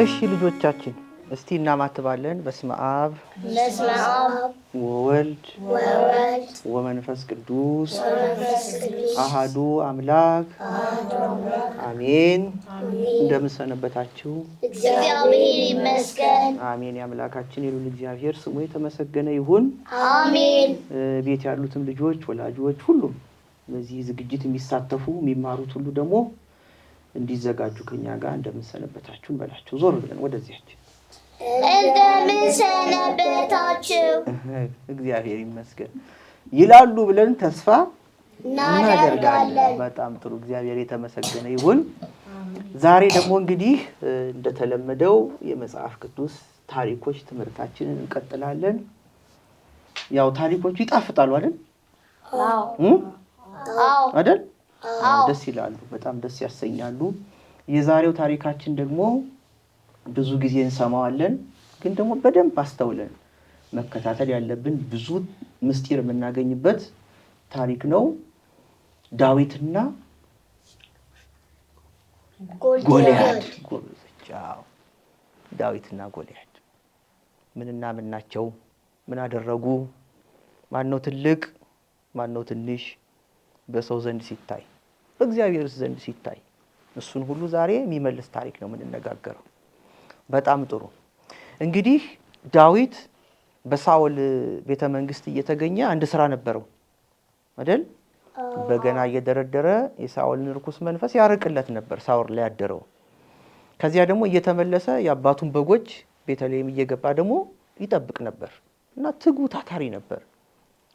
እሺ ልጆቻችን እስቲ እናማትባለን። በስመ አብ ወወልድ ወመንፈስ ቅዱስ አሃዱ አምላክ አሜን። እንደምን ሰነበታችሁ? እግዚአብሔር ይመስገን። አሜን። የአምላካችን የልዑል እግዚአብሔር ስሙ የተመሰገነ ይሁን። አሜን። ቤት ያሉትም ልጆች ወላጆች ሁሉም በዚህ ዝግጅት የሚሳተፉ የሚማሩት ሁሉ ደግሞ እንዲዘጋጁ ከኛ ጋር እንደምን ሰነበታችሁ እንበላችሁ። ዞር ብለን ወደዚያችን እንደምን ሰነበታችሁ እግዚአብሔር ይመስገን ይላሉ ብለን ተስፋ እናደርጋለን። በጣም ጥሩ። እግዚአብሔር የተመሰገነ ይሁን። ዛሬ ደግሞ እንግዲህ እንደተለመደው የመጽሐፍ ቅዱስ ታሪኮች ትምህርታችንን እንቀጥላለን። ያው ታሪኮቹ ይጣፍጣሉ አይደል? አዎ አይደል? ደስ ይላሉ። በጣም ደስ ያሰኛሉ። የዛሬው ታሪካችን ደግሞ ብዙ ጊዜ እንሰማዋለን፣ ግን ደግሞ በደንብ አስተውለን መከታተል ያለብን ብዙ ምስጢር የምናገኝበት ታሪክ ነው። ዳዊትና ጎልያድ። ዳዊትና ጎልያድ ምንና ምን ናቸው? ምን አደረጉ? ማን ነው ትልቅ? ማን ነው ትንሽ? በሰው ዘንድ ሲታይ በእግዚአብሔር ዘንድ ሲታይ እሱን ሁሉ ዛሬ የሚመልስ ታሪክ ነው የምንነጋገረው። በጣም ጥሩ። እንግዲህ ዳዊት በሳኦል ቤተ መንግስት እየተገኘ አንድ ስራ ነበረው አይደል? በገና እየደረደረ የሳኦልን ርኩስ መንፈስ ያርቅለት ነበር፣ ሳኦል ላይ ያደረው። ከዚያ ደግሞ እየተመለሰ የአባቱን በጎች ቤተልሔም እየገባ ደግሞ ይጠብቅ ነበር እና ትጉ ታታሪ ነበር።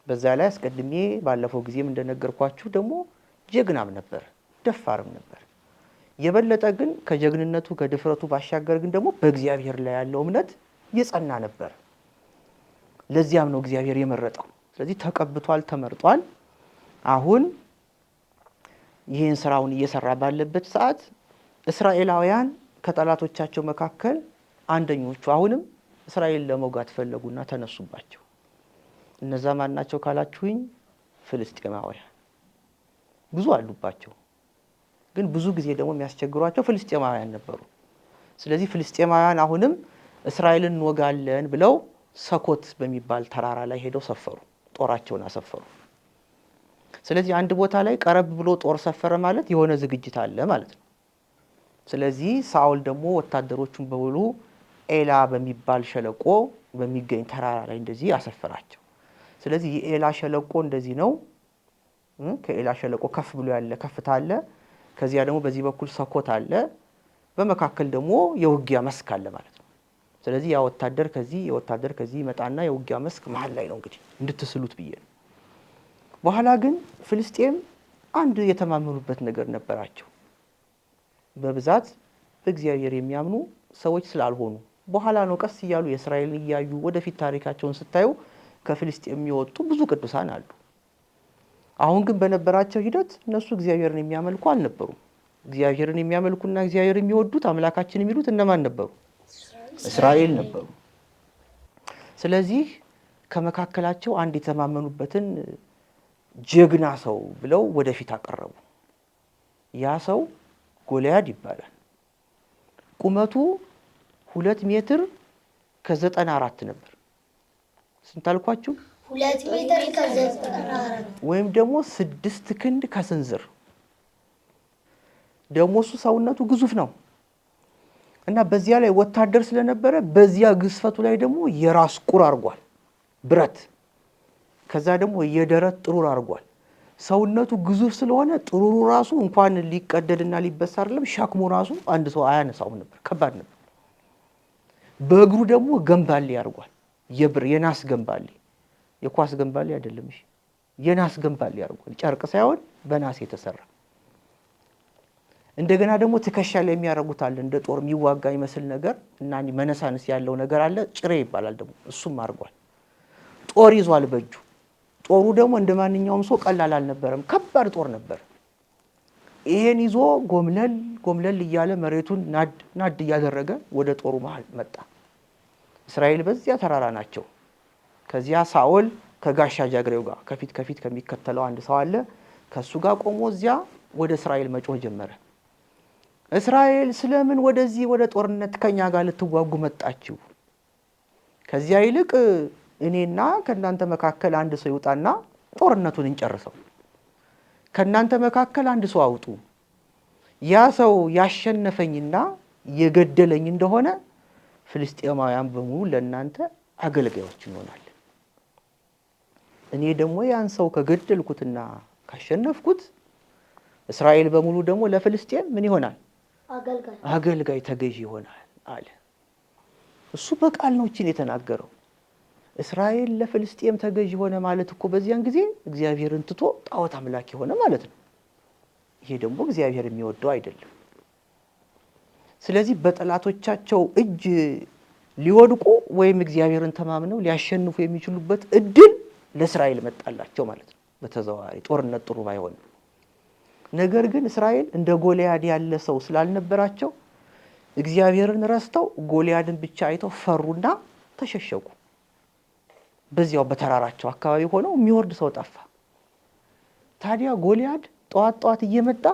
በዛ ላይ አስቀድሜ ባለፈው ጊዜም እንደነገርኳችሁ ደግሞ ጀግናም ነበር፣ ደፋርም ነበር። የበለጠ ግን ከጀግንነቱ ከድፍረቱ ባሻገር ግን ደግሞ በእግዚአብሔር ላይ ያለው እምነት የጸና ነበር። ለዚያም ነው እግዚአብሔር የመረጠው። ስለዚህ ተቀብቷል፣ ተመርጧል። አሁን ይህን ስራውን እየሰራ ባለበት ሰዓት እስራኤላውያን ከጠላቶቻቸው መካከል አንደኞቹ አሁንም እስራኤል ለመውጋት ፈለጉና ተነሱባቸው። እነዛ ማን ናቸው ካላችሁኝ፣ ፍልስጤማውያን ብዙ አሉባቸው። ግን ብዙ ጊዜ ደግሞ የሚያስቸግሯቸው ፍልስጤማውያን ነበሩ። ስለዚህ ፍልስጤማውያን አሁንም እስራኤልን እንወጋለን ብለው ሰኮት በሚባል ተራራ ላይ ሄደው ሰፈሩ፣ ጦራቸውን አሰፈሩ። ስለዚህ አንድ ቦታ ላይ ቀረብ ብሎ ጦር ሰፈረ ማለት የሆነ ዝግጅት አለ ማለት ነው። ስለዚህ ሳኦል ደግሞ ወታደሮቹን በሙሉ ኤላ በሚባል ሸለቆ በሚገኝ ተራራ ላይ እንደዚህ አሰፈራቸው። ስለዚህ የኤላ ሸለቆ እንደዚህ ነው። ከኤላ ሸለቆ ከፍ ብሎ ያለ ከፍታ አለ። ከዚያ ደግሞ በዚህ በኩል ሰኮት አለ። በመካከል ደግሞ የውጊያ መስክ አለ ማለት ነው። ስለዚህ ያ ወታደር ከዚህ የወታደር ከዚህ ይመጣና የውጊያ መስክ መሀል ላይ ነው። እንግዲህ እንድትስሉት ብዬ ነው። በኋላ ግን ፍልስጤም አንድ የተማመኑበት ነገር ነበራቸው። በብዛት በእግዚአብሔር የሚያምኑ ሰዎች ስላልሆኑ በኋላ ነው ቀስ እያሉ የእስራኤልን እያዩ ወደፊት ታሪካቸውን ስታዩ ከፍልስጤም የሚወጡ ብዙ ቅዱሳን አሉ። አሁን ግን በነበራቸው ሂደት እነሱ እግዚአብሔርን የሚያመልኩ አልነበሩም። እግዚአብሔርን የሚያመልኩና እግዚአብሔርን የሚወዱት አምላካችን የሚሉት እነማን ነበሩ? እስራኤል ነበሩ። ስለዚህ ከመካከላቸው አንድ የተማመኑበትን ጀግና ሰው ብለው ወደፊት አቀረቡ። ያ ሰው ጎልያድ ይባላል። ቁመቱ 2 ሜትር ከ94 ነበር። ስንት አልኳችሁ? 2 ሜትር ከ94 ወይም ደግሞ 6 ክንድ ከስንዝር። ደግሞ እሱ ሰውነቱ ግዙፍ ነው እና በዚያ ላይ ወታደር ስለነበረ በዚያ ግዝፈቱ ላይ ደግሞ የራስ ቁር አድርጓል ብረት። ከዛ ደግሞ የደረት ጥሩር አድርጓል። ሰውነቱ ግዙፍ ስለሆነ ጥሩሩ ራሱ እንኳን ሊቀደድና ሊበሳ አይደለም ሸክሙ ራሱ አንድ ሰው አያነሳውም ነበር፣ ከባድ ነበር። በእግሩ ደግሞ ገንባሌ አድርጓል። የናስ ገንባሌ፣ የኳስ ገንባሌ አይደለም። እሺ የናስ ገንባሌ አድርጓል። ጨርቅ ሳይሆን በናስ የተሰራ። እንደገና ደግሞ ትከሻ ላይ የሚያደርጉት አለ እንደ ጦር የሚዋጋ ይመስል ነገር እና መነሳንስ ያለው ነገር አለ፣ ጭሬ ይባላል ደግሞ። እሱም አድርጓል። ጦር ይዟል በእጁ። ጦሩ ደግሞ እንደማንኛውም ሰው ቀላል አልነበረም፣ ከባድ ጦር ነበር። ይሄን ይዞ ጎምለል እያለ መሬቱን ናድ እያደረገ ወደ ጦሩ መሃል መጣ። እስራኤል በዚያ ተራራ ናቸው። ከዚያ ሳኦል ከጋሻ ጃግሬው ጋር ከፊት ከሚከተለው አንድ ሰው አለ። ከሱ ጋር ቆሞ እዚያ ወደ እስራኤል መጮህ ጀመረ። እስራኤል ስለምን ወደዚህ ወደ ጦርነት ከኛ ጋር ልትዋጉ መጣችሁ? ከዚያ ይልቅ እኔና ከእናንተ መካከል አንድ ሰው ይውጣና ጦርነቱን እንጨርሰው። ከእናንተ መካከል አንድ ሰው አውጡ። ያ ሰው ያሸነፈኝና የገደለኝ እንደሆነ ፍልስጤማውያን በሙሉ ለእናንተ አገልጋዮች እንሆናለን። እኔ ደግሞ ያን ሰው ከገደልኩትና ካሸነፍኩት እስራኤል በሙሉ ደግሞ ለፍልስጤም ምን ይሆናል? አገልጋይ ተገዥ ይሆናል አለ። እሱ በቃል ነው እቺን የተናገረው። እስራኤል ለፍልስጤም ተገዥ ሆነ ማለት እኮ በዚያን ጊዜ እግዚአብሔርን ትቶ ጣዖት አምላክ ሆነ ማለት ነው። ይሄ ደግሞ እግዚአብሔር የሚወደው አይደለም። ስለዚህ በጠላቶቻቸው እጅ ሊወድቁ ወይም እግዚአብሔርን ተማምነው ሊያሸንፉ የሚችሉበት እድል ለእስራኤል መጣላቸው ማለት ነው። በተዘዋዋሪ ጦርነት ጥሩ ባይሆንም፣ ነገር ግን እስራኤል እንደ ጎልያድ ያለ ሰው ስላልነበራቸው እግዚአብሔርን ረስተው ጎልያድን ብቻ አይተው ፈሩና ተሸሸጉ። በዚያው በተራራቸው አካባቢ ሆነው የሚወርድ ሰው ጠፋ። ታዲያ ጎልያድ ጠዋት እየመጣ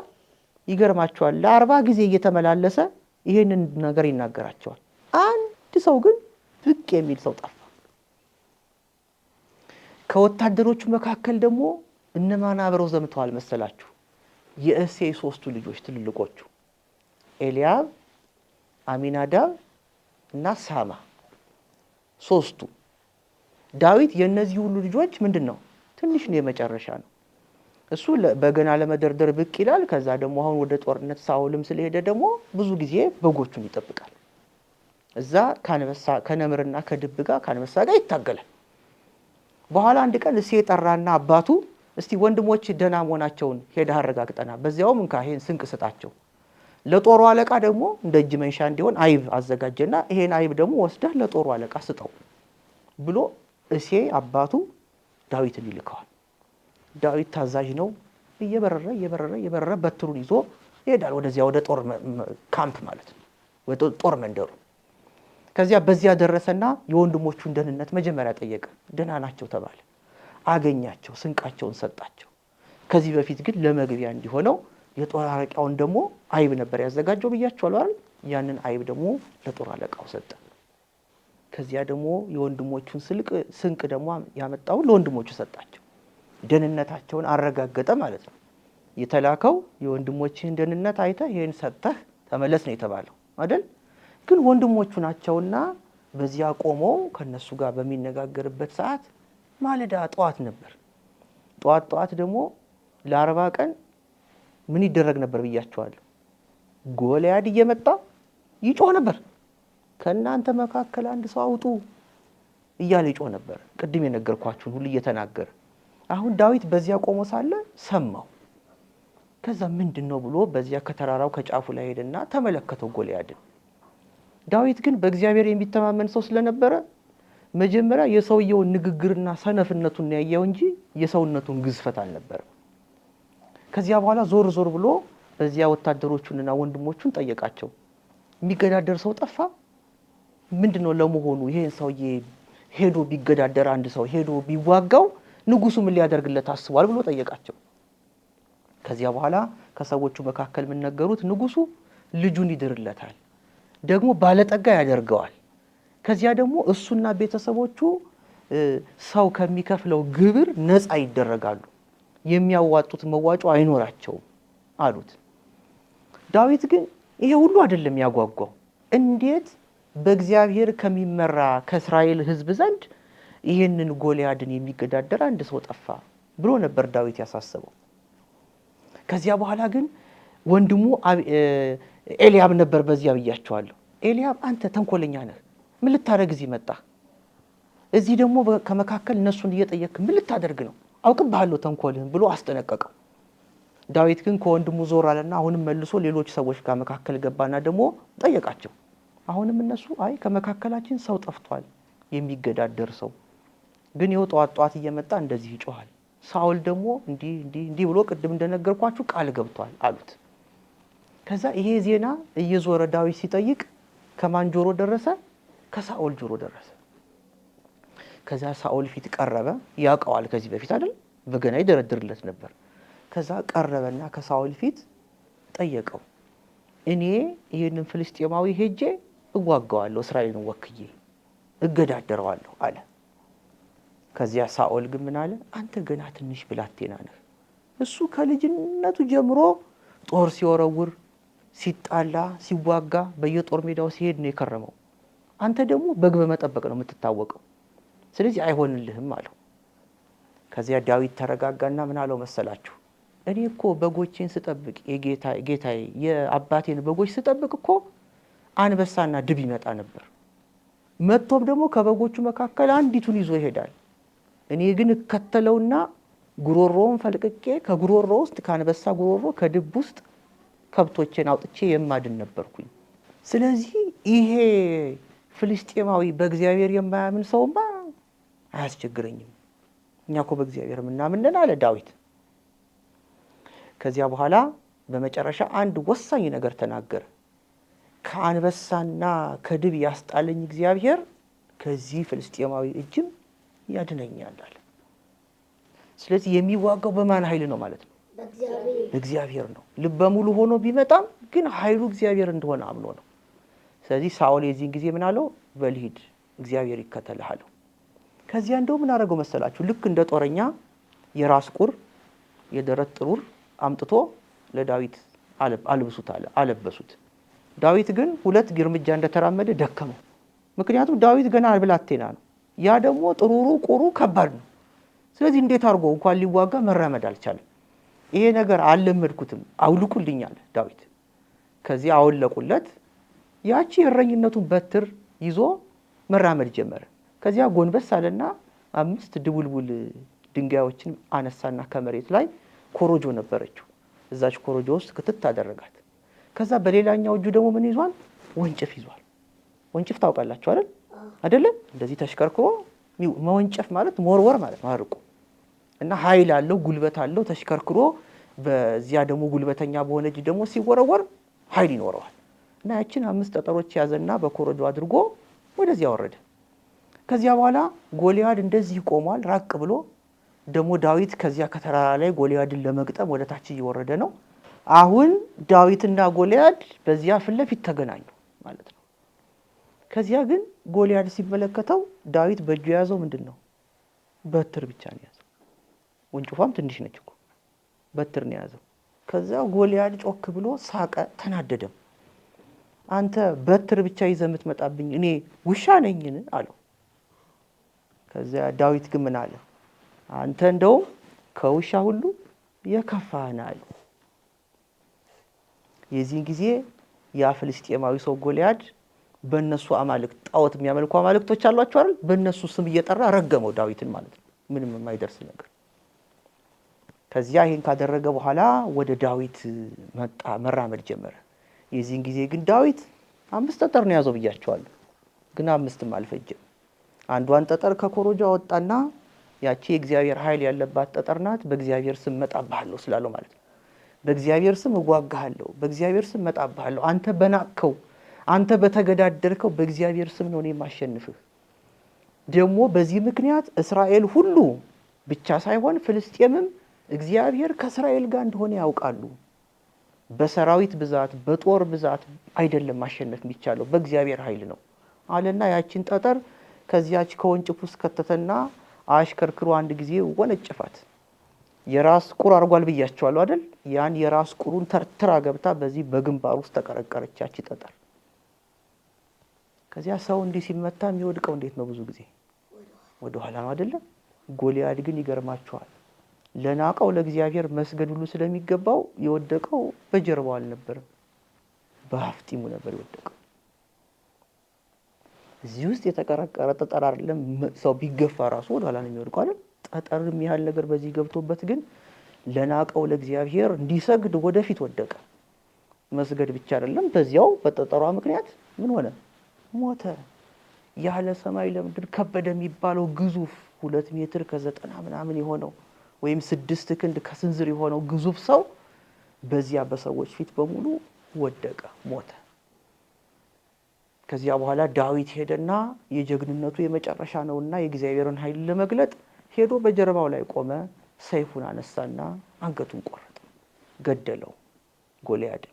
ይገርማቸዋል፣ ለ40 ጊዜ እየተመላለሰ ይሄንን ነገር ይናገራቸዋል። አንድ ሰው ግን ብቅ የሚል ሰው ጠፋ። ከወታደሮቹ መካከል ደግሞ እነማን አብረው ዘምተዋል መሰላችሁ? የእሴይ 3ቱ ልጆች ትልልቆቹ ኤልያብ፣ አሚናዳብ እና ሳማ 3ቱ። ዳዊት የእነዚህ ሁሉ ልጆች ምንድን ነው? ትንሽ ነው፣ የመጨረሻ ነው። እሱ በገና ለመደርደር ብቅ ይላል። ከዛ ደግሞ አሁን ወደ ጦርነት ሳውልም ስለሄደ ደግሞ ብዙ ጊዜ በጎቹን ይጠብቃል። እዛ ከነምርና ከድብ ጋር ከአንበሳ ጋር ይታገላል። በኋላ አንድ ቀን እሴይ ጠራና አባቱ እስቲ ወንድሞች ደህና መሆናቸውን ሄደህ አረጋግጠና በዚያውም እንካ ይሄን ስንቅ ስጣቸው፣ ለጦሩ አለቃ ደግሞ እንደ እጅ መንሻ እንዲሆን አይብ አዘጋጀና ይሄን አይብ ደግሞ ወስደህ ለጦሩ አለቃ ስጠው ብሎ እሴይ አባቱ ዳዊትን ይልከዋል። ዳዊት ታዛዥ ነው። እየበረረ በትሩን ይዞ ይሄዳል ወደዚያ ወደ ጦር ካምፕ ማለት ነው፣ ወደ ጦር መንደሩ። ከዚያ በዚያ ደረሰና የወንድሞቹን ደህንነት መጀመሪያ ጠየቀ። ደህና ናቸው ተባለ። አገኛቸው፣ ስንቃቸውን ሰጣቸው። ከዚህ በፊት ግን ለመግቢያ እንዲሆነው የጦር አለቃውን ደግሞ አይብ ነበር ያዘጋጀው ብያቸዋለሁ አይደል? ያንን አይብ ደግሞ ለጦር አለቃው ሰጠ። ከዚያ ደግሞ የወንድሞቹን ስንቅ ደግሞ ያመጣው ለወንድሞቹ ሰጣቸው። ደህንነታቸውን አረጋገጠ ማለት ነው። የተላከው የወንድሞችህን ደህንነት አይተህ ይሄን ሰጥተህ ተመለስ ነው የተባለው አይደል? ግን ወንድሞቹ ናቸውና በዚያ ቆመው ከነሱ ጋር በሚነጋገርበት ሰዓት ማለዳ ጠዋት ነበር። ጠዋት ደግሞ ለ40 ቀን ምን ይደረግ ነበር ብያቸዋለሁ? ጎልያድ እየመጣ ይጮህ ነበር። ከእናንተ መካከል አንድ ሰው አውጡ እያለ ይጮህ ነበር። ቅድም የነገርኳችሁን ሁሉ እየተናገረ። አሁን ዳዊት በዚያ ቆሞ ሳለ ሰማው። ከዛ ምንድነው ብሎ በዚያ ከተራራው ከጫፉ ላይ ሄደና ተመለከተው ጎልያድን። ዳዊት ግን በእግዚአብሔር የሚተማመን ሰው ስለነበረ መጀመሪያ የሰውየውን ንግግርና ሰነፍነቱን ያየው እንጂ የሰውነቱን ግዝፈት አልነበረም። ከዚያ በኋላ ዞር ብሎ በዚያ ወታደሮቹንና ወንድሞቹን ጠየቃቸው። የሚገዳደር ሰው ጠፋ? ምንድነው ለመሆኑ ይሄን ሰውዬ ሄዶ ቢገዳደር አንድ ሰው ሄዶ ቢዋጋው ንጉሱ ምን ሊያደርግለት አስቧል ብሎ ጠየቃቸው። ከዚያ በኋላ ከሰዎቹ መካከል ምን ነገሩት? ንጉሱ ልጁን ይድርለታል፣ ደግሞ ባለጠጋ ያደርገዋል። ከዚያ ደግሞ እሱና ቤተሰቦቹ ሰው ከሚከፍለው ግብር ነፃ ይደረጋሉ፣ የሚያዋጡት መዋጮ አይኖራቸውም አሉት። ዳዊት ግን ይሄ ሁሉ አይደለም ያጓጓው። እንዴት በእግዚአብሔር ከሚመራ ከእስራኤል ሕዝብ ዘንድ ይሄንን ጎልያድን የሚገዳደር አንድ ሰው ጠፋ ብሎ ነበር ዳዊት ያሳሰበው። ከዚያ በኋላ ግን ወንድሙ ኤልያብ ነበር በዚያ ብያቸዋለሁ። ኤልያብ አንተ ተንኮለኛ ነህ፣ ምን ልታደርግ እዚህ መጣህ? እዚህ ደግሞ ከመካከል እነሱን እየጠየቅህ ምን ልታደርግ ነው? አውቅብሃለሁ ተንኮልህን ብሎ አስጠነቀቀው። ዳዊት ግን ከወንድሙ ዞር አለና አሁንም መልሶ ሌሎች ሰዎች ጋር መካከል ገባና ደግሞ ጠየቃቸው። አሁንም እነሱ አይ ከመካከላችን ሰው ጠፍቷል፣ የሚገዳደር ሰው ግን ይኸው ጠዋት እየመጣ እንደዚህ ይጮሃል። ሳኦል ደግሞ እንዲህ ብሎ ቅድም እንደነገርኳችሁ ቃል ገብቷል አሉት። ከዛ ይሄ ዜና እየዞረ ዳዊት ሲጠይቅ ከማን ጆሮ ደረሰ? ከሳኦል ጆሮ ደረሰ። ከዛ ሳኦል ፊት ቀረበ። ያውቀዋል ከዚህ በፊት አይደል በገና ይደረድርለት ነበር። ከዛ ቀረበና ከሳኦል ፊት ጠየቀው። እኔ ይህንን ፍልስጤማዊ ሄጄ እዋጋዋለሁ፣ እስራኤልን ወክዬ እገዳደረዋለሁ አለ። ከዚያ ሳኦል ግን ምን አለ? አንተ ገና ትንሽ ብላቴና ነህ። እሱ ከልጅነቱ ጀምሮ ጦር ሲወረውር፣ ሲጣላ፣ ሲዋጋ በየጦር ሜዳው ሲሄድ ነው የከረመው። አንተ ደግሞ በግ በመጠበቅ ነው የምትታወቀው። ስለዚህ አይሆንልህም አለው። ከዚያ ዳዊት ተረጋጋና ምን አለው መሰላችሁ? እኔ እኮ በጎቼን ስጠብቅ ጌታዬ የአባቴን በጎች ስጠብቅ እኮ አንበሳና ድብ ይመጣ ነበር። መጥቶም ደግሞ ከበጎቹ መካከል አንዲቱን ይዞ ይሄዳል። እኔ ግን እከተለውና ጉሮሮውን ፈልቅቄ ከጉሮሮ ውስጥ ከአንበሳ ጉሮሮ ከድብ ውስጥ ከብቶቼን አውጥቼ የማድን ነበርኩኝ። ስለዚህ ይሄ ፍልስጤማዊ በእግዚአብሔር የማያምን ሰውማ አያስቸግረኝም። እኛ እኮ በእግዚአብሔር የምናምን አለ ዳዊት። ከዚያ በኋላ በመጨረሻ አንድ ወሳኝ ነገር ተናገረ። ከአንበሳና ከድብ ያስጣለኝ እግዚአብሔር ከዚህ ፍልስጤማዊ እጅም ያድነኛል አለ። ስለዚህ የሚዋጋው በማን ኃይል ነው ማለት ነው? በእግዚአብሔር ነው። ልበ ሙሉ ሆኖ ቢመጣም ግን ኃይሉ እግዚአብሔር እንደሆነ አምኖ ነው። ስለዚህ ሳኦል የዚህን ጊዜ ምን አለው? በልሂድ እግዚአብሔር ይከተልህ አለው። ከዚያ እንደው ምን አደረገው መሰላችሁ? ልክ እንደ ጦረኛ የራስ ቁር የደረት ጥሩር አምጥቶ ለዳዊት አልብሱት አለ። አለበሱት። ዳዊት ግን ሁለት እርምጃ እንደተራመደ ደከመው። ምክንያቱም ዳዊት ገና ብላቴና ነው። ያ ደግሞ ጥሩሩ ቁሩ ከባድ ነው። ስለዚህ እንዴት አድርጎ እንኳን ሊዋጋ መራመድ አልቻለም። ይሄ ነገር አልለመድኩትም አውልቁልኝ አለ ዳዊት። ከዚህ አወለቁለት። ያቺ የእረኝነቱን በትር ይዞ መራመድ ጀመረ። ከዚያ ጎንበስ አለና 5 ድቡልቡል ድንጋዮችን አነሳና ከመሬት ላይ ኮሮጆ ነበረችው፣ እዛች ኮሮጆ ውስጥ ክትት አደረጋት። ከዛ በሌላኛው እጁ ደግሞ ምን ይዟል? ወንጭፍ ይዟል። ወንጭፍ ታውቃላችሁ አይደል? አይደለም? እንደዚህ ተሽከርክሮ መወንጨፍ ማለት መወርወር ማለት ነው። አርቁ እና ኃይል አለው፣ ጉልበት አለው። ተሽከርክሮ በዚያ ደግሞ ጉልበተኛ በሆነ እጅ ደግሞ ሲወረወር ኃይል ይኖረዋል። እና ያችን 5 ጠጠሮች ያዘና በኮረጆ አድርጎ ወደዚያ ወረደ። ከዚያ በኋላ ጎልያድ እንደዚህ ቆሟል ራቅ ብሎ። ደግሞ ዳዊት ከዚያ ከተራራ ላይ ጎልያድን ለመግጠም ወደ ታች እየወረደ ነው። አሁን ዳዊትና ጎልያድ በዚያ ፊት ለፊት ተገናኙ ማለት ነው። ከዚያ ግን ጎልያድ ሲመለከተው ዳዊት በእጁ የያዘው ምንድን ነው? በትር ብቻ ነው የያዘው። ወንጭፏም ትንሽ ነች እኮ፣ በትር ነው የያዘው። ከዛ ጎልያድ ጮክ ብሎ ሳቀ፣ ተናደደም። አንተ በትር ብቻ ይዘህ የምትመጣብኝ እኔ ውሻ ነኝን አለው። ከዚያ ዳዊት ግን ምን አለ? አንተ እንደውም ከውሻ ሁሉ የከፋህ ነህ አለው። የዚህን ጊዜ ያ ፍልስጤማዊ ሰው ጎልያድ በእነሱ አማልክት ጣዖት የሚያመልኩ አማልክቶች አሏቸው አይደል? በእነሱ ስም እየጠራ ረገመው ዳዊትን ማለት ነው። ምንም የማይደርስ ነገር። ከዚያ ይሄን ካደረገ በኋላ ወደ ዳዊት መጣ፣ መራመድ ጀመረ። የዚህን ጊዜ ግን ዳዊት 5 ጠጠር ነው ያዘው ብያቸዋለሁ። ግን 5ም አልፈጀም። አንዷን ጠጠር ከኮሮጆ አወጣና ያቺ የእግዚአብሔር ኃይል ያለባት ጠጠር ናት፣ በእግዚአብሔር ስም መጣብሃለሁ ስላለው ማለት ነው። በእግዚአብሔር ስም እዋጋሃለሁ፣ በእግዚአብሔር ስም መጣብሃለሁ። አንተ በናቅከው፣ አንተ በተገዳደርከው በእግዚአብሔር ስም ነው እኔ የማሸንፍህ። ደግሞ በዚህ ምክንያት እስራኤል ሁሉ ብቻ ሳይሆን ፍልስጤምም እግዚአብሔር ከእስራኤል ጋር እንደሆነ ያውቃሉ። በሰራዊት ብዛት በጦር ብዛት አይደለም ማሸነፍ የሚቻለው፣ በእግዚአብሔር ኃይል ነው አለና ያቺን ጠጠር ከዚያች ከወንጭፍ ውስጥ ከተተና አሽከርክሮ አንድ ጊዜ ወነጨፋት። የራስ ቁር አርጓል ብያቸዋለሁ አይደል? ያን የራስ ቁሩን ተርትራ ገብታ በዚህ በግንባር ውስጥ ተቀረቀረች ያቺ ጠጠር። ከዚያ ሰው እንዲህ ሲመታ የሚወድቀው እንዴት ነው? ብዙ ጊዜ ወደ ኋላ ነው አይደለ? ጎልያድ ግን ይገርማቸዋል። ለናቀው ለእግዚአብሔር መስገድ ሁሉ ስለሚገባው የወደቀው በጀርባው አልነበረም፣ በአፍጢሙ ነበር የወደቀው። እዚህ ውስጥ የተቀረቀረ ጠጠር አይደለም፣ ሰው ቢገፋ ራሱ ወደ ኋላ ነው የሚወድቀው አይደል? ጠጠርም ያህል ነገር በዚህ ገብቶበት ግን ለናቀው ለእግዚአብሔር እንዲሰግድ ወደፊት ወደቀ። መስገድ ብቻ አይደለም፣ በዚያው በጠጠሯ ምክንያት ምን ሆነ? ሞተ። ያለ ሰማይ ለምድር ከበደ የሚባለው ግዙፍ 2 ሜትር ከ90 ምናምን የሆነው ወይም 6 ክንድ ከስንዝር የሆነው ግዙፍ ሰው በዚያ በሰዎች ፊት በሙሉ ወደቀ፣ ሞተ። ከዚያ በኋላ ዳዊት ሄደና የጀግንነቱ የመጨረሻ ነውና የእግዚአብሔርን ኃይል ለመግለጥ ሄዶ በጀርባው ላይ ቆመ። ሰይፉን አነሳና አንገቱን ቆረጠ፣ ገደለው ጎልያድን።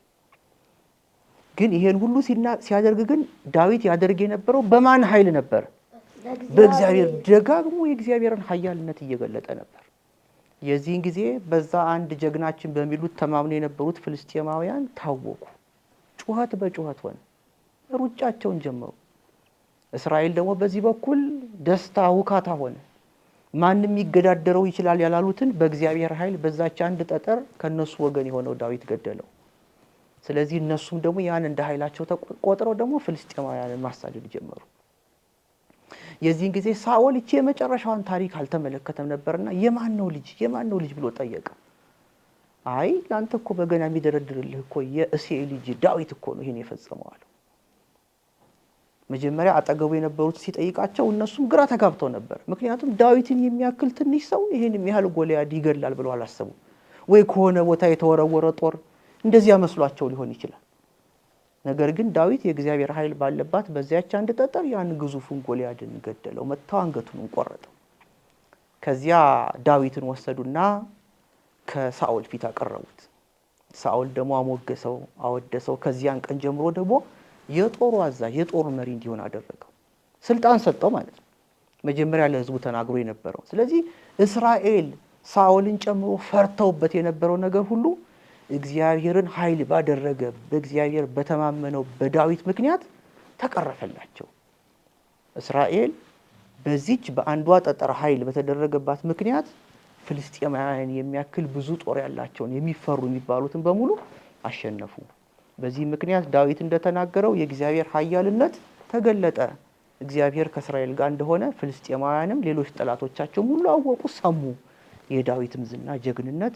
ግን ይሄን ሁሉ ሲያደርግ ግን ዳዊት ያደርግ የነበረው በማን ኃይል ነበር? በእግዚአብሔር። ደጋግሞ የእግዚአብሔርን ኃያልነት እየገለጠ ነበር። የዚህን ጊዜ በዛ አንድ ጀግናችን በሚሉት ተማምነው የነበሩት ፍልስጤማውያን ታወቁ። ጩኸት በጩኸት ሆነ። ሩጫቸውን ጀመሩ። እስራኤል ደግሞ በዚህ በኩል ደስታ ውካታ ሆነ። ማንም ይገዳደረው ይችላል ያላሉትን በእግዚአብሔር ኃይል በዛች አንድ ጠጠር ከነሱ ወገን የሆነው ዳዊት ገደለው። ስለዚህ እነሱም ደግሞ ያን እንደ ኃይላቸው ተቆጥረው ደግሞ ፍልስጤማውያንን ማሳደድ ጀመሩ። የዚህን ጊዜ ሳኦል እቺ የመጨረሻውን ታሪክ አልተመለከተም ነበርና የማን ነው ልጅ ብሎ ጠየቀ። አይ ላንተ እኮ በገና የሚደረድርልህ እኮ የእሴይ ልጅ ዳዊት እኮ ነው ይሄን የፈጸመው አለው። መጀመሪያ አጠገቡ የነበሩት ሲጠይቃቸው እነሱም ግራ ተጋብተው ነበር። ምክንያቱም ዳዊትን የሚያክል ትንሽ ሰው ይሄን የሚያህል ጎልያድ ይገድላል ብለው አላሰቡም። ወይ ከሆነ ቦታ የተወረወረ ጦር እንደዚያ መስሏቸው ሊሆን ይችላል። ነገር ግን ዳዊት የእግዚአብሔር ኃይል ባለባት በዚያች አንድ ጠጠር ያን ግዙፉን ጎልያድን ገደለው፣ መታው አንገቱን ቆረጠው። ከዚያ ዳዊትን ወሰዱና ከሳኦል ፊት አቀረቡት። ሳኦል ደግሞ አሞገሰው፣ አወደሰው። ከዚያን ቀን ጀምሮ ደግሞ የጦሩ አዛዥ የጦሩ መሪ እንዲሆን አደረገው። ስልጣን ሰጠው ማለት ነው። መጀመሪያ ለህዝቡ ተናግሮ የነበረው። ስለዚህ እስራኤል ሳኦልን ጨምሮ ፈርተውበት የነበረው ነገር ሁሉ እግዚአብሔርን ኃይል ባደረገ በእግዚአብሔር በተማመነው በዳዊት ምክንያት ተቀረፈላቸው። እስራኤል በዚች በአንዷ ጠጠር ኃይል በተደረገባት ምክንያት ፍልስጤማውያን የሚያክል ብዙ ጦር ያላቸውን የሚፈሩ የሚባሉትን በሙሉ አሸነፉ። በዚህ ምክንያት ዳዊት እንደተናገረው የእግዚአብሔር ኃያልነት ተገለጠ። እግዚአብሔር ከእስራኤል ጋር እንደሆነ ፍልስጤማውያንም ሌሎች ጠላቶቻቸው ሁሉ አወቁ፣ ሰሙ። የዳዊትም ዝና ጀግንነት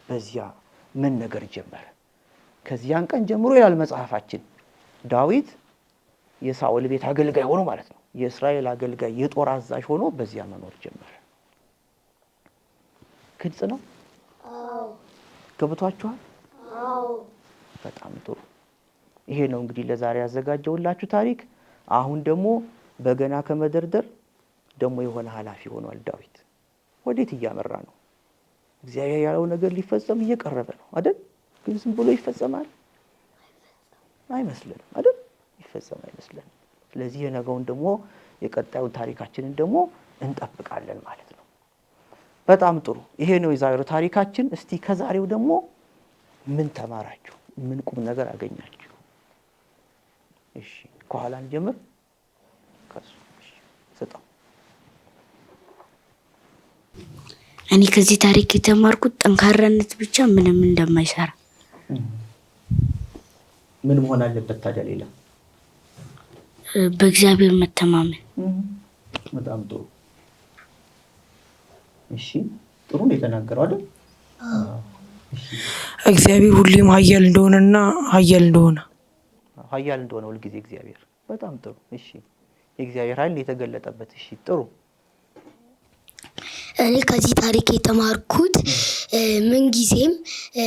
በዚያ መነገር ጀመረ። ከዚያን ቀን ጀምሮ ይላል መጽሐፋችን ዳዊት የሳኦል ቤት አገልጋይ ሆኖ ማለት ነው፣ የእስራኤል አገልጋይ የጦር አዛዥ ሆኖ በዚያ መኖር ጀመረ። ግልጽ ነው? አዎ። ገብቷችኋል? አዎ። በጣም ጥሩ። ይሄ ነው እንግዲህ ለዛሬ ያዘጋጀውላችሁ ታሪክ። አሁን ደግሞ በገና ከመደርደር ደግሞ የሆነ ኃላፊ ሆኗል ዳዊት። ወዴት እያመራ ነው? እግዚአብሔር ያለው ነገር ሊፈጸም እየቀረበ ነው አይደል? ግን ዝም ብሎ ይፈጸማል አይመስልንም አይደል? ይፈጸም አይመስልንም። ስለዚህ የነገውን ደግሞ የቀጣዩን ታሪካችንን ደግሞ እንጠብቃለን ማለት ነው። በጣም ጥሩ። ይሄ ነው የዛሬው ታሪካችን። እስቲ ከዛሬው ደግሞ ምን ተማራችሁ? ምን ቁም ነገር አገኛችሁ? እሺ ከኋላ እንጀምር። ከሱ እሺ ሰጣው። እኔ ከዚህ ታሪክ የተማርኩት ጠንካራነት ብቻ ምንም እንደማይሰራ። ምን መሆን አለበት ታዲያ ሌላ? በእግዚአብሔር መተማመን። በጣም ጥሩ። እሺ ጥሩ ነው የተናገረው አይደል? እግዚአብሔር ሁሌም ኃያል እንደሆነና ኃያል እንደሆነ ሁልጊዜ እግዚአብሔር። በጣም ጥሩ። እሺ የእግዚአብሔር ኃይል የተገለጠበት። እሺ ጥሩ። እኔ ከዚህ ታሪክ የተማርኩት ምንጊዜም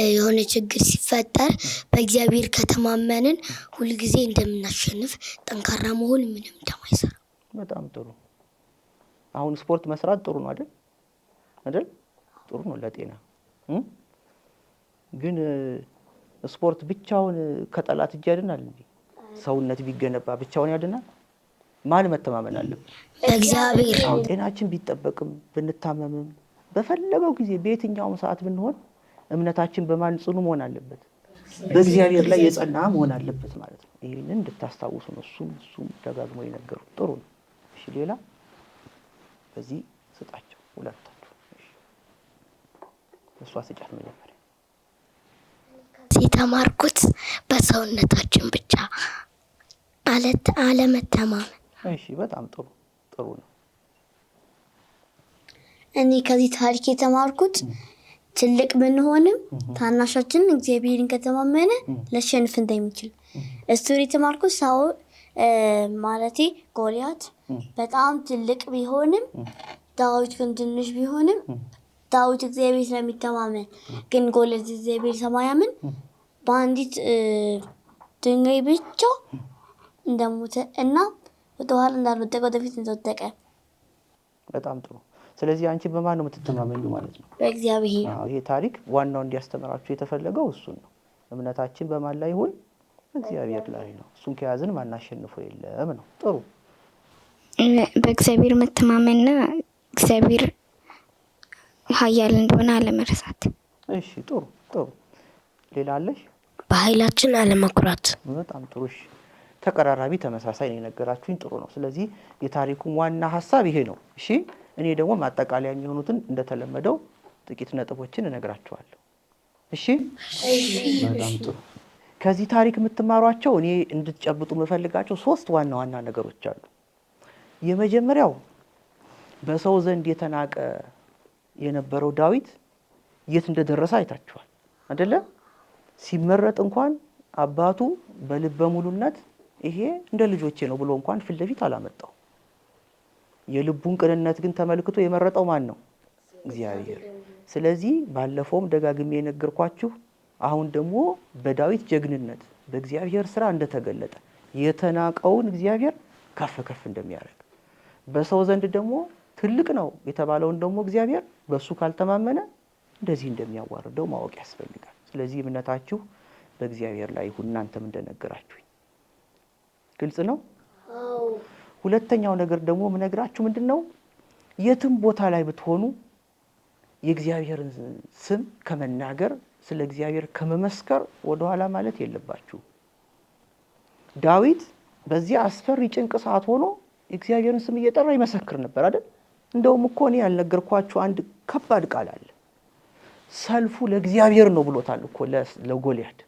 የሆነ ችግር ሲፈጠር በእግዚአብሔር ከተማመንን ሁልጊዜ እንደምናሸንፍ፣ ጠንካራ መሆን ምንም እንደማይሰራ። በጣም ጥሩ። አሁን ስፖርት መስራት ጥሩ ነው አይደል? ጥሩ ነው ለጤና። ግን ስፖርት ብቻውን ከጠላት እጅ ያድናል እንዴ? ሰውነት ቢገነባ ብቻውን ያድናል? ማን መተማመን አለበት? እግዚአብሔር። ጤናችን ቢጠበቅም ብንታመምም በፈለገው ጊዜ በየትኛውም ሰዓት ብንሆን እምነታችን በማን ጽኑ መሆን አለበት? በእግዚአብሔር ላይ የጸና መሆን አለበት ማለት ነው። ይህንን እንድታስታውሱ ነው እሱም ደጋግሞ የነገሩ። ጥሩ ነው። እሺ ሌላ በዚህ ስጣቸው ሁለታችሁ። እሺ እሷ ስጫት መጀመሪያ። የተማርኩት በሰውነታችን ብቻ አለመተማመን። እሺ በጣም ጥሩ ነው። እኔ ከዚህ ታሪክ የተማርኩት ትልቅ ብንሆንም ታናሻችንን እግዚአብሔርን ከተማመነ ሊያሸንፍ እንደሚችል። እሱን የተማርኩት ሳኦል ማለቴ ጎልያድ በጣም ትልቅ ቢሆንም ዳዊት ግን ትንሽ ቢሆንም ዳዊት እግዚአብሔር ስለሚተማመን ግን ጎልያድ እግዚአብሔር ስለማያምን በአንዲት ድንጋይ ብቻ እንደሞተ እና ወደኋላ እንዳልወደቀ ወደፊት እንደወደቀ። በጣም ጥሩ። ስለዚህ አንቺ በማን ነው የምትተማመኚው ማለት ነው? በእግዚአብሔር። ይሄ ታሪክ ዋናው እንዲያስተምራችሁ የተፈለገው እሱን ነው። እምነታችን በማን ላይ ይሁን? እግዚአብሔር ላይ ነው። እሱን ከያዝን ማናሸንፎ የለም ነው። ጥሩ በእግዚአብሔር መተማመንና እግዚአብሔር ኃያል እንደሆነ አለመርሳት። እሺ ጥሩ ጥሩ። ሌላ አለሽ? በኃይላችን አለመኩራት። በጣም ጥሩ። እሺ ተቀራራቢ ተመሳሳይ ነው የነገራችሁኝ። ጥሩ ነው። ስለዚህ የታሪኩን ዋና ሐሳብ ይሄ ነው። እሺ እኔ ደግሞ ማጠቃለያ የሚሆኑትን እንደተለመደው ጥቂት ነጥቦችን እነግራችኋለሁ። እሺ በጣም ጥሩ። ከዚህ ታሪክ የምትማሯቸው እኔ እንድትጨብጡ የምፈልጋቸው 3 ዋና ዋና ነገሮች አሉ። የመጀመሪያው በሰው ዘንድ የተናቀ የነበረው ዳዊት የት እንደደረሰ አይታችኋል አይደለ? ሲመረጥ እንኳን አባቱ በልበ ሙሉነት ይሄ እንደ ልጆቼ ነው ብሎ እንኳን ፊት ለፊት አላመጣው። የልቡን ቅንነት ግን ተመልክቶ የመረጠው ማን ነው? እግዚአብሔር። ስለዚህ ባለፈውም ደጋግሜ የነገርኳችሁ አሁን ደግሞ በዳዊት ጀግንነት በእግዚአብሔር ስራ እንደተገለጠ የተናቀውን እግዚአብሔር ከፍ ከፍ እንደሚያደርግ በሰው ዘንድ ደግሞ ትልቅ ነው የተባለውን ደግሞ እግዚአብሔር በሱ ካልተማመነ እንደዚህ እንደሚያዋርደው ማወቅ ያስፈልጋል። ስለዚህ እምነታችሁ በእግዚአብሔር ላይ ይሁን እናንተም እንደነገራችሁኝ። ግልጽ ነው? ሁለተኛው ነገር ደግሞ ምነግራችሁ ምንድነው? የትም ቦታ ላይ ብትሆኑ የእግዚአብሔርን ስም ከመናገር ስለ እግዚአብሔር ከመመስከር ወደ ኋላ ማለት የለባችሁ። ዳዊት በዚህ አስፈሪ ጭንቅ ሰዓት ሆኖ እግዚአብሔርን ስም እየጠራ ይመሰክር ነበር አይደል? እንደውም እኮ እኔ ያልነገርኳችሁ አንድ ከባድ ቃል አለ። ሰልፉ ለእግዚአብሔር ነው ብሎታል እኮ ለጎልያድ።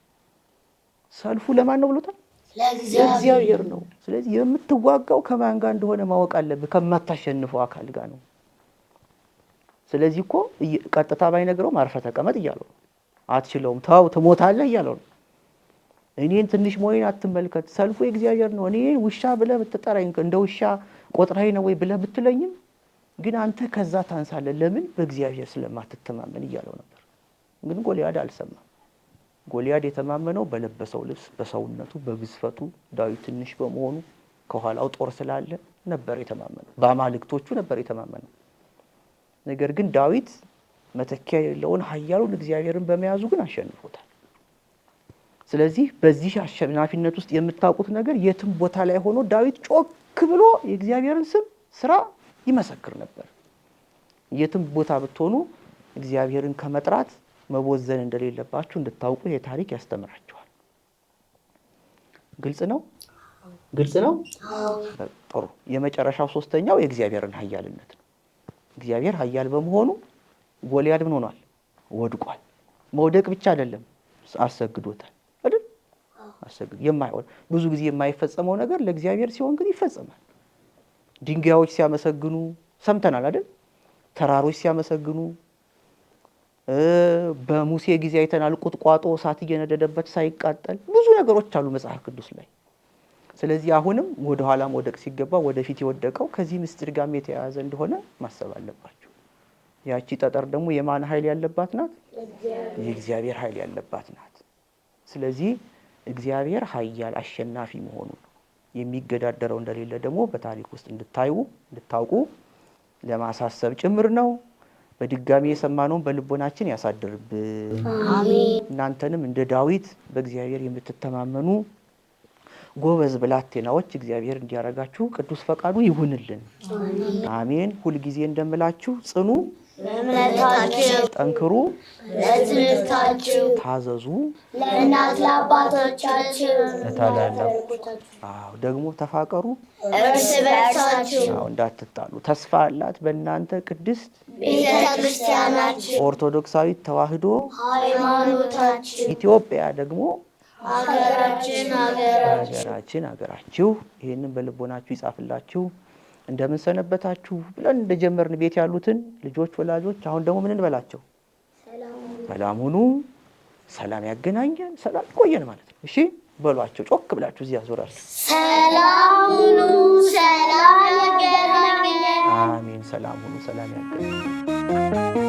ሰልፉ ለማን ነው ብሎታል? ለእግዚአብሔር ነው። ስለዚህ የምትዋጋው ከማን ጋር እንደሆነ ማወቅ አለብህ። ከማታሸንፈው አካል ጋር ነው። ስለዚህ እኮ ቀጥታ ባይነግረው ማርፈ ተቀመጥ እያለው ነው። አትችለውም፣ ተው ትሞታለህ እያለው ነው። እኔን ትንሽ ሞይን አትመልከት፣ ሰልፉ የእግዚአብሔር ነው። እኔን ውሻ ብለህ ብትጠራኝ እንደ ውሻ ቆጥረኸኝ ነው ወይ ብለህ ብትለኝም ግን አንተ ከዛ ታንሳለህ። ለምን? በእግዚአብሔር ስለማትተማመን እያለው ነበር። ግን ጎልያድ አልሰማም። ጎልያድ የተማመነው በለበሰው ልብስ፣ በሰውነቱ፣ በግዝፈቱ ዳዊት ትንሽ በመሆኑ ከኋላው ጦር ስላለ ነበር የተማመነው። በአማልክቶቹ ነበር የተማመነው። ነገር ግን ዳዊት መተኪያ የሌለውን ኃያሉን እግዚአብሔርን በመያዙ ግን አሸንፎታል። ስለዚህ በዚህ አሸናፊነት ውስጥ የምታውቁት ነገር የትም ቦታ ላይ ሆኖ ዳዊት ጮክ ብሎ የእግዚአብሔርን ስም ስራ ይመሰክር ነበር። የትም ቦታ ብትሆኑ እግዚአብሔርን ከመጥራት መቦዘን እንደሌለባችሁ እንድታውቁ ይሄ ታሪክ ያስተምራችኋል። ግልጽ ነው? ግልጽ ነው? ጥሩ። የመጨረሻው ሶስተኛው የእግዚአብሔርን ኃያልነት ነው። እግዚአብሔር ኃያል በመሆኑ ጎልያድ ምን ሆኗል? ወድቋል። መውደቅ ብቻ አይደለም አሰግዶታል አይደል? አሰግዶ የማይሆን ብዙ ጊዜ የማይፈጸመው ነገር ለእግዚአብሔር ሲሆን ግን ይፈጸማል። ድንጋዮች ሲያመሰግኑ ሰምተናል አይደል? ተራሮች ሲያመሰግኑ በሙሴ ጊዜ አይተናል። ቁጥቋጦ እሳት እየነደደበት ሳይቃጠል ብዙ ነገሮች አሉ መጽሐፍ ቅዱስ ላይ። ስለዚህ አሁንም ወደ ኋላ መውደቅ ሲገባ ወደፊት የወደቀው ከዚህ ምስጢር ጋር የተያያዘ እንደሆነ ማሰብ አለባችሁ። ያቺ ጠጠር ደግሞ የማን ኃይል ያለባት ናት? የእግዚአብሔር ኃይል ያለባት ናት። ስለዚህ እግዚአብሔር ኃያል አሸናፊ መሆኑን የሚገዳደረው እንደሌለ ደግሞ በታሪክ ውስጥ እንድታውቁ ለማሳሰብ ጭምር ነው። በድጋሚ የሰማነውን በልቦናችን ያሳድርብን። አሜን። እናንተንም እንደ ዳዊት በእግዚአብሔር የምትተማመኑ ጎበዝ ብላቴናዎች እግዚአብሔር እንዲያረጋችሁ ቅዱስ ፈቃዱ ይሁንልን። አሜን። ሁልጊዜ እንደምላችሁ ጽኑ፣ በእምነታችሁ ጠንክሩ፣ ለትምህርታችሁ ታዘዙ፣ ለእናት ለአባቶቻችሁ ደግሞ ተፋቀሩ፣ እርስ በርሳችሁ እንዳትጣሉ። ተስፋ አላት በእናንተ ቅድስት ቤተ ክርስቲያናችን ኦርቶዶክሳዊት ተዋሕዶ ሃይማኖታችን ኢትዮጵያ ደግሞ ሀገራችሁ። ይህንን በልቦናችሁ ይጻፍላችሁ። እንደምን ሰነበታችሁ ብለን እንደጀመርን ቤት ያሉትን ልጆች፣ ወላጆች አሁን ደግሞ ምን እንበላቸው? ሰላም ሁኑ፣ ሰላም ያገናኘን፣ ሰላም ይቆየን ማለት ነው። እሺ በሏቸው ጮክ ብላችሁ እዚያ ዞራችሁ ሰላም ሁኑ፣ ሰላም ያገናኘን። አሜን። ሰላም ሁኑ፣ ሰላም ያገናኘን።